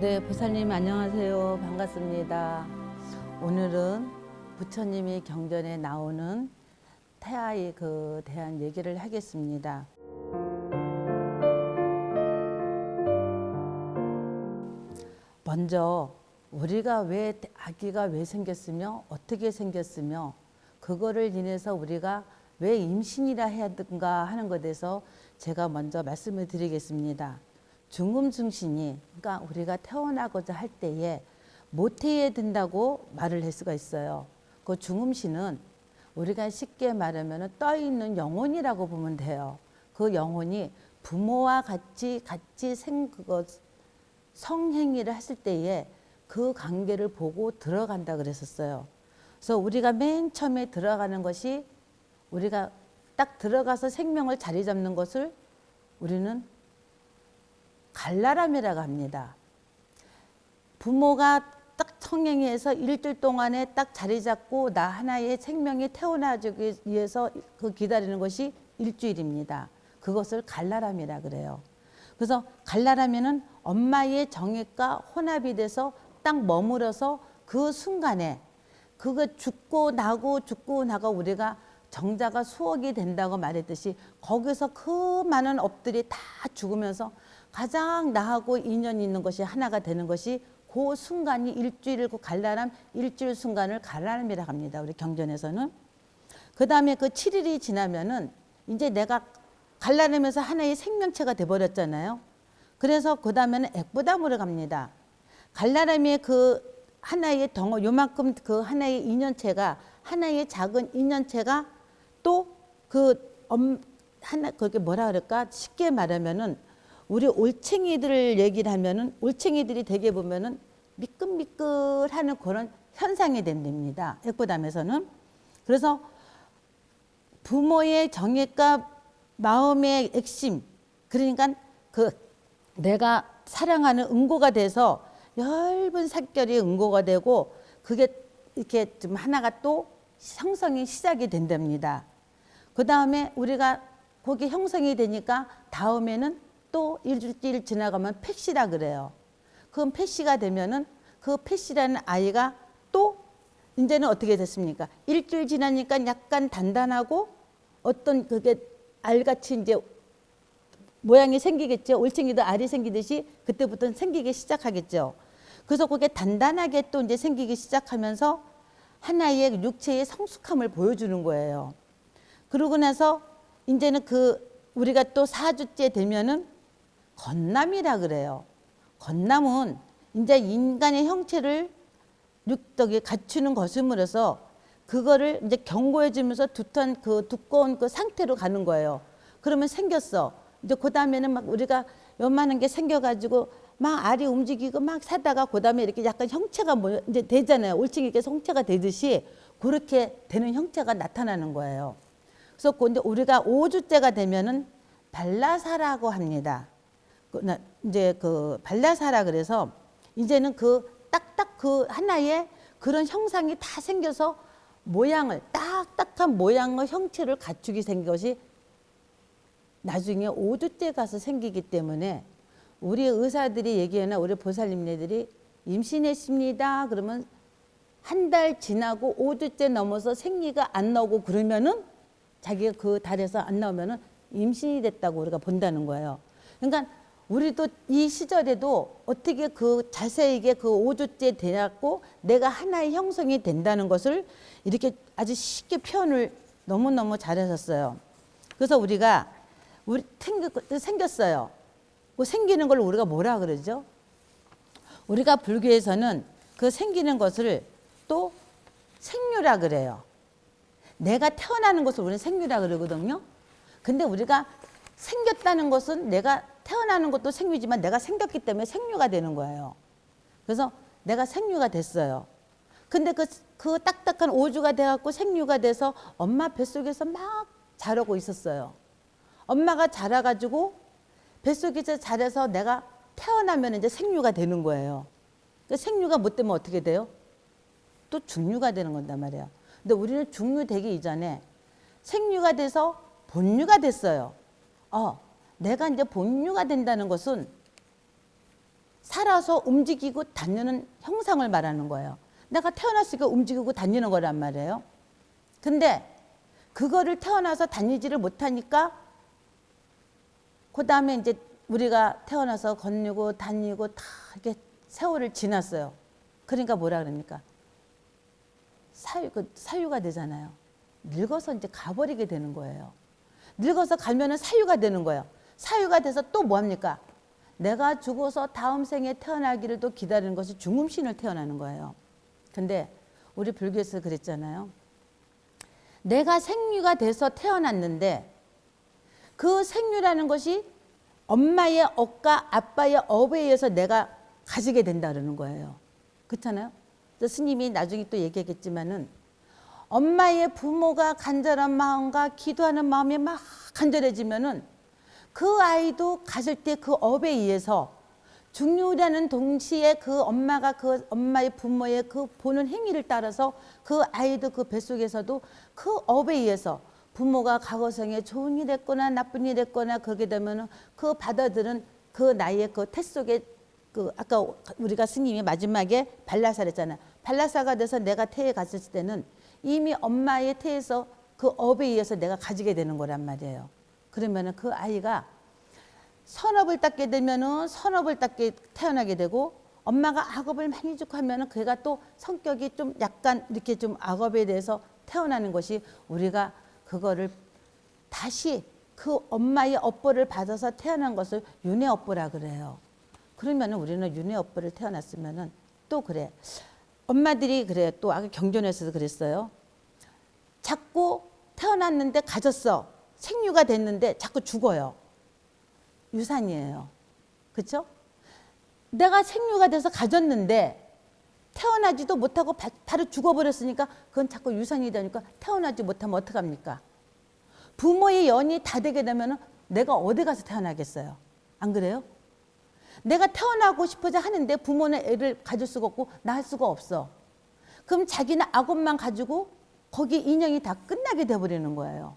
네, 보살님 안녕하세요. 반갑습니다. 오늘은 부처님이 경전에 나오는 태아에 대한 얘기를 하겠습니다. 먼저 우리가 아기가 왜 생겼으며 어떻게 생겼으며 그거를 인해서 우리가 왜 임신이라 해야 하는가 하는 것에 대해서 제가 먼저 말씀을 드리겠습니다. 중음증신이, 그러니까 우리가 태어나고자 할 때에 모태에 든다고 말을 할 수가 있어요. 그 중음신은 우리가 쉽게 말하면 떠 있는 영혼이라고 보면 돼요. 그 영혼이 부모와 같이 성행위를 했을 때에 그 관계를 보고 들어간다 그랬었어요. 그래서 우리가 맨 처음에 들어가는 것이, 우리가 딱 들어가서 생명을 자리 잡는 것을 우리는 갈라람이라고 합니다. 부모가 딱 성행해서 일주일 동안에 딱 자리 잡고 나 하나의 생명이 태어나기 위해서 기다리는 것이 일주일입니다. 그것을 갈라람이라 그래요. 그래서 갈라람에는 엄마의 정액과 혼합이 돼서 딱 머물어서 그 순간에 그거 죽고 나고 우리가 정자가 수억이 된다고 말했듯이 거기서 그 많은 업들이 다 죽으면서 가장 나하고 인연이 있는 것이 하나가 되는 것이 그 순간이 일주일, 그 갈라람 일주일 순간을 갈라람이라고 합니다. 우리 경전에서는. 그 다음에 그 7일이 지나면은 이제 내가 갈라람에서 하나의 생명체가 돼버렸잖아요. 그래서 그 다음에는 액부담으로 갑니다. 갈라람의 그 하나의 요만큼 그 하나의 인연체가, 하나의 작은 인연체가 또 그게 뭐라 그럴까? 쉽게 말하면은 우리 올챙이들 얘기를 하면은 올챙이들이 되게 보면은 미끌미끌하는 그런 현상이 된답니다. 액부담에서는. 그래서 부모의 정액과 마음의 액심, 그러니까 그 내가 사랑하는 응고가 돼서 엷은 살결이 응고가 되고 그게 이렇게 좀 하나가 또 형성이 시작이 된답니다. 그 다음에 우리가 거기 형성이 되니까 다음에는 또 일주일 지나가면 폐씨라 그래요. 그 폐씨가 되면은 그 폐씨라는 아이가 또 이제는 어떻게 됐습니까? 일주일 지나니까 약간 단단하고 어떤 그게 알같이 이제 모양이 생기겠죠. 올챙이도 알이 생기듯이 그때부터는 생기기 시작하겠죠. 그래서 그게 단단하게 또 이제 생기기 시작하면서 하나의 육체의 성숙함을 보여주는 거예요. 그러고 나서 이제는 우리가 또 4주째 되면은 건남이라 그래요. 건남은 이제 인간의 형체를 육덕에 갖추는 것임으로써 그거를 이제 경고해 주면서 두꺼운 그 상태로 가는 거예요. 그러면 생겼어. 이제 그 다음에는 막 우리가 요만한 게 생겨가지고 막 알이 움직이고 막 사다가 그 다음에 이렇게 약간 형체가 이제 되잖아요. 올챙이게 형체가 되듯이 그렇게 되는 형체가 나타나는 거예요. 그래서 이제 우리가 5주째가 되면은 발라사라고 합니다. 이제 발라사라 그래서 이제는 딱딱 하나의 그런 형상이 다 생겨서 딱딱한 모양의 형체를 갖추게 생긴 것이 나중에 5주째 가서 생기기 때문에 우리 의사들이 얘기하나 우리 보살님네들이 임신했습니다. 그러면 한 달 지나고 5주째 넘어서 생리가 안 나오고 그러면은 자기가 그 달에서 안 나오면은 임신이 됐다고 우리가 본다는 거예요. 그러니까 우리도 이 시절에도 어떻게 자세하게 5주째 되었고 내가 하나의 형성이 된다는 것을 이렇게 아주 쉽게 표현을 너무너무 잘하셨어요. 그래서 우리가 생겼어요. 그 생기는 걸 우리가 뭐라 그러죠? 우리가 불교에서는 그 생기는 것을 또 생류라 그래요. 내가 태어나는 것을 우리는 생류라 그러거든요. 근데 우리가 생겼다는 것은 내가 태어나는 것도 생류지만 내가 생겼기 때문에 생류가 되는 거예요. 그래서 내가 생류가 됐어요. 근데 그 딱딱한 오주가 돼갖고 생류가 돼서 엄마 뱃속에서 막 자라고 있었어요. 엄마가 자라가지고 뱃속에서 자라서 내가 태어나면 이제 생류가 되는 거예요. 그 생류가 못 되면 어떻게 돼요? 또 중류가 되는 건단 말이에요. 근데 우리는 중류 되기 이전에 생류가 돼서 본류가 됐어요. 내가 이제 본류가 된다는 것은 살아서 움직이고 다니는 형상을 말하는 거예요. 내가 태어났으니까 움직이고 다니는 거란 말이에요. 근데 그거를 태어나서 다니지를 못하니까 그 다음에 이제 우리가 태어나서 걷고 다니고 다 이렇게 세월을 지났어요. 그러니까 뭐라 그럽니까? 사유가 되잖아요. 늙어서 이제 가버리게 되는 거예요. 늙어서 가면은 사유가 되는 거예요. 사유가 돼서 또 뭐합니까? 내가 죽어서 다음 생에 태어나기를 또 기다리는 것이 중음신을 태어나는 거예요. 근데 우리 불교에서 그랬잖아요. 내가 생류가 돼서 태어났는데 그 생류라는 것이 엄마의 업과 아빠의 업에 의해서 내가 가지게 된다 그러는 거예요. 그렇잖아요. 스님이 나중에 또 얘기하겠지만은 엄마의 부모가 간절한 마음과 기도하는 마음이 막 간절해지면은 그 아이도 가질 때 그 업에 의해서 중류라는 동시에 그 엄마가 그 엄마의 부모의 그 보는 행위를 따라서 그 아이도 그 뱃속에서도 그 업에 의해서 부모가 과거생에 좋은 일 했거나 나쁜 일 했거나 그렇게 되면은 그 받아들은 그 나이에 그 태 속에 그 아까 우리가 스님이 마지막에 발라사를 했잖아요. 발라사가 돼서 내가 태에 갔을 때는 이미 엄마의 태에서 그 업에 의해서 내가 가지게 되는 거란 말이에요. 그러면은 그 아이가 선업을 닦게 되면은 선업을 닦게 태어나게 되고 엄마가 악업을 많이 주고 하면은 그가 또 성격이 좀 약간 이렇게 좀 악업에 대해서 태어나는 것이 우리가 그거를 다시 그 엄마의 업보를 받아서 태어난 것을 윤회업보라 그래요. 그러면은 우리는 윤회업보를 태어났으면은 또 그래. 엄마들이 그래. 또 아까 경전에서도 그랬어요. 자꾸 태어났는데 가졌어. 생류가 됐는데 자꾸 죽어요. 유산이에요. 그렇죠? 내가 생류가 돼서 가졌는데 태어나지도 못하고 바로 죽어버렸으니까 그건 자꾸 유산이 되니까 태어나지 못하면 어떡합니까? 부모의 연이 다 되게 되면 내가 어디 가서 태어나겠어요? 안 그래요? 내가 태어나고 싶어서 하는데 부모는 애를 가질 수가 없고 낳을 수가 없어. 그럼 자기는 악업만 가지고 거기 인연이 다 끝나게 돼버리는 거예요.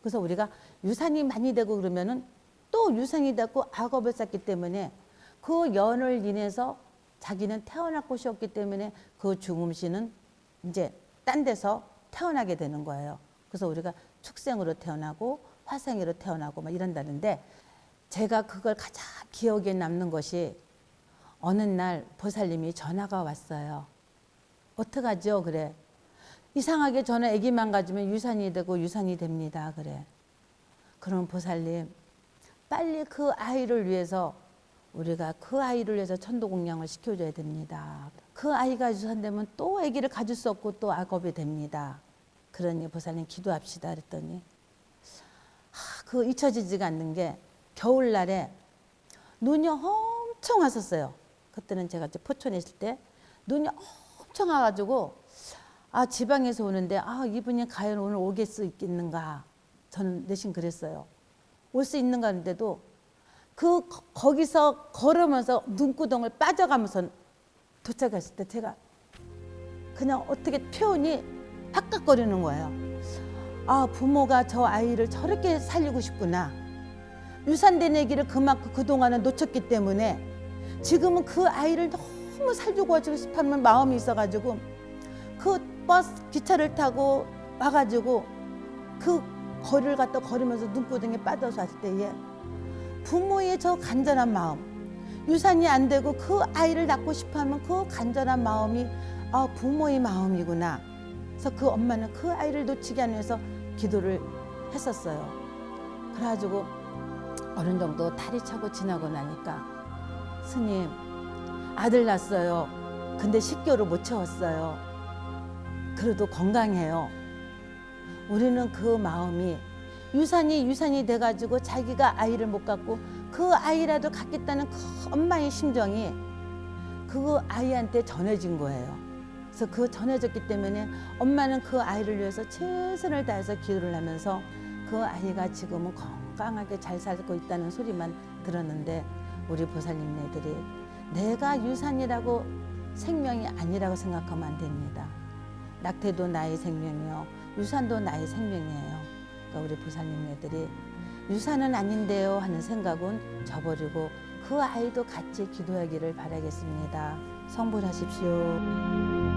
그래서 우리가 유산이 많이 되고 그러면은 또 유산이 되고 악업을 쌓기 때문에 그 연을 인해서 자기는 태어날 곳이 없기 때문에 그 죽음신은 이제 딴 데서 태어나게 되는 거예요. 그래서 우리가 축생으로 태어나고 화생으로 태어나고 막 이런다는데 제가 그걸 가장 기억에 남는 것이 어느 날 보살님이 전화가 왔어요. 어떡하죠? 그래. 이상하게 저는 아기만 가지면 유산이 되고 유산이 됩니다. 그래. 그럼 보살님 빨리 그 아이를 위해서 우리가 그 아이를 위해서 천도공양을 시켜줘야 됩니다. 그 아이가 유산되면 또 아기를 가질 수 없고 또 악업이 됩니다. 그러니 보살님 기도합시다 그랬더니 그 잊혀지지가 않는 게 겨울날에 눈이 엄청 왔었어요. 그때는 제가 이제 포천에 있을 때 눈이 엄청 와가지고 지방에서 오는데 이분이 과연 오늘 오게 수 있겠는가 저는 내심 그랬어요. 올 수 있는가 하는데도 거기서 걸으면서 눈구덩을 빠져가면서 도착했을 때 제가 그냥 어떻게 표현이 팍팍거리는 거예요. 부모가 저 아이를 저렇게 살리고 싶구나. 유산된 아기를 그만큼 그동안은 놓쳤기 때문에 지금은 그 아이를 너무 살주고 싶은 마음이 있어가지고 그 버스 기차를 타고 와가지고 그 거리를 갖다 걸으면서 눈구덩이에 빠져서 왔을 때에 부모의 저 간절한 마음, 유산이 안 되고 그 아이를 낳고 싶어하면 그 간절한 마음이 부모의 마음이구나. 그래서 그 엄마는 그 아이를 놓치기 위해서 기도를 했었어요. 그래가지고 어느 정도 달이 차고 지나고 나니까 스님 아들 낳았어요. 근데 10개월을 못 채웠어요. 그래도 건강해요. 우리는 그 마음이 유산이 돼가지고 자기가 아이를 못 갖고 그 아이라도 갖겠다는 그 엄마의 심정이 그 아이한테 전해진 거예요. 그래서 그 전해졌기 때문에 엄마는 그 아이를 위해서 최선을 다해서 기도를 하면서 그 아이가 지금은 건강하게 잘 살고 있다는 소리만 들었는데 우리 보살님네들이 내가 유산이라고 생명이 아니라고 생각하면 안 됩니다. 낙태도 나의 생명이요. 유산도 나의 생명이에요. 그러니까 우리 보살님네들이 유산은 아닌데요 하는 생각은 저버리고 그 아이도 같이 기도하기를 바라겠습니다. 성불하십시오.